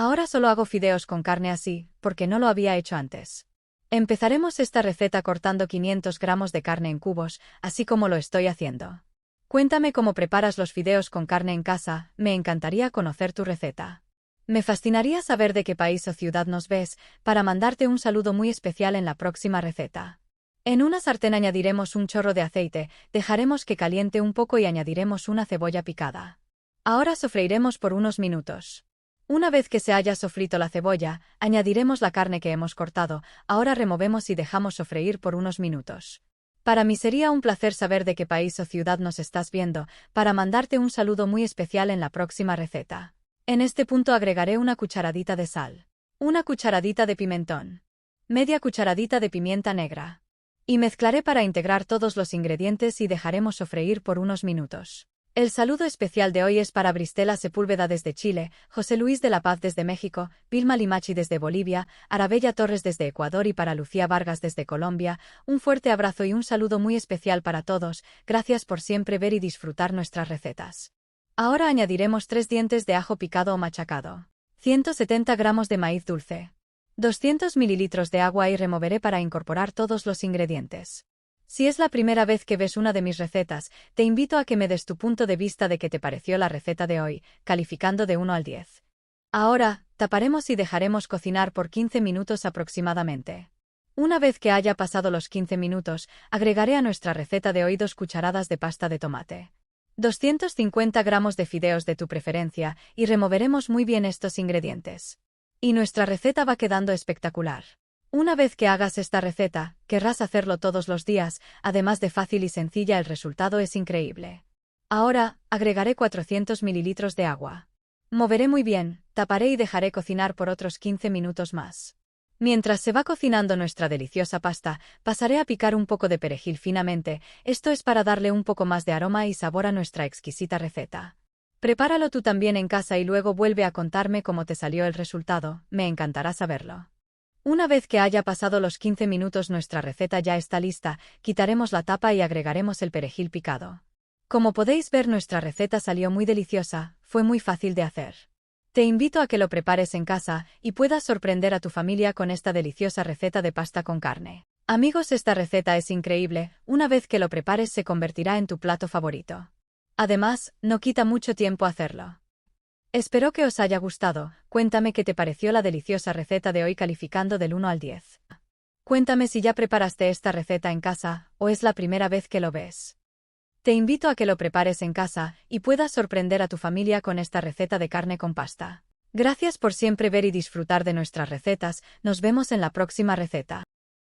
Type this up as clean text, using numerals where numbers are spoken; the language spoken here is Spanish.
Ahora solo hago fideos con carne así, porque no lo había hecho antes. Empezaremos esta receta cortando 500 gramos de carne en cubos, así como lo estoy haciendo. Cuéntame cómo preparas los fideos con carne en casa, me encantaría conocer tu receta. Me fascinaría saber de qué país o ciudad nos ves, para mandarte un saludo muy especial en la próxima receta. En una sartén añadiremos un chorro de aceite, dejaremos que caliente un poco y añadiremos una cebolla picada. Ahora sofreiremos por unos minutos. Una vez que se haya sofrito la cebolla, añadiremos la carne que hemos cortado, ahora removemos y dejamos sofreír por unos minutos. Para mí sería un placer saber de qué país o ciudad nos estás viendo, para mandarte un saludo muy especial en la próxima receta. En este punto agregaré una cucharadita de sal, una cucharadita de pimentón, media cucharadita de pimienta negra. Y mezclaré para integrar todos los ingredientes y dejaremos sofreír por unos minutos. El saludo especial de hoy es para Bristela Sepúlveda desde Chile, José Luis de la Paz desde México, Vilma Limachi desde Bolivia, Arabella Torres desde Ecuador y para Lucía Vargas desde Colombia. Un fuerte abrazo y un saludo muy especial para todos, gracias por siempre ver y disfrutar nuestras recetas. Ahora añadiremos 3 dientes de ajo picado o machacado, 170 gramos de maíz dulce, 200 mililitros de agua y removeré para incorporar todos los ingredientes. Si es la primera vez que ves una de mis recetas, te invito a que me des tu punto de vista de qué te pareció la receta de hoy, calificando de 1 al 10. Ahora, taparemos y dejaremos cocinar por 15 minutos aproximadamente. Una vez que haya pasado los 15 minutos, agregaré a nuestra receta de hoy 2 cucharadas de pasta de tomate, 250 gramos de fideos de tu preferencia y removeremos muy bien estos ingredientes. Y nuestra receta va quedando espectacular. Una vez que hagas esta receta, querrás hacerlo todos los días, además de fácil y sencilla, el resultado es increíble. Ahora, agregaré 400 mililitros de agua. Moveré muy bien, taparé y dejaré cocinar por otros 15 minutos más. Mientras se va cocinando nuestra deliciosa pasta, pasaré a picar un poco de perejil finamente, esto es para darle un poco más de aroma y sabor a nuestra exquisita receta. Prepáralo tú también en casa y luego vuelve a contarme cómo te salió el resultado, me encantará saberlo. Una vez que haya pasado los 15 minutos nuestra receta ya está lista, quitaremos la tapa y agregaremos el perejil picado. Como podéis ver, nuestra receta salió muy deliciosa, fue muy fácil de hacer. Te invito a que lo prepares en casa y puedas sorprender a tu familia con esta deliciosa receta de pasta con carne. Amigos, esta receta es increíble, una vez que lo prepares se convertirá en tu plato favorito. Además, no quita mucho tiempo hacerlo. Espero que os haya gustado, cuéntame qué te pareció la deliciosa receta de hoy calificando del 1 al 10. Cuéntame si ya preparaste esta receta en casa, o es la primera vez que lo ves. Te invito a que lo prepares en casa y puedas sorprender a tu familia con esta receta de carne con pasta. Gracias por siempre ver y disfrutar de nuestras recetas, nos vemos en la próxima receta.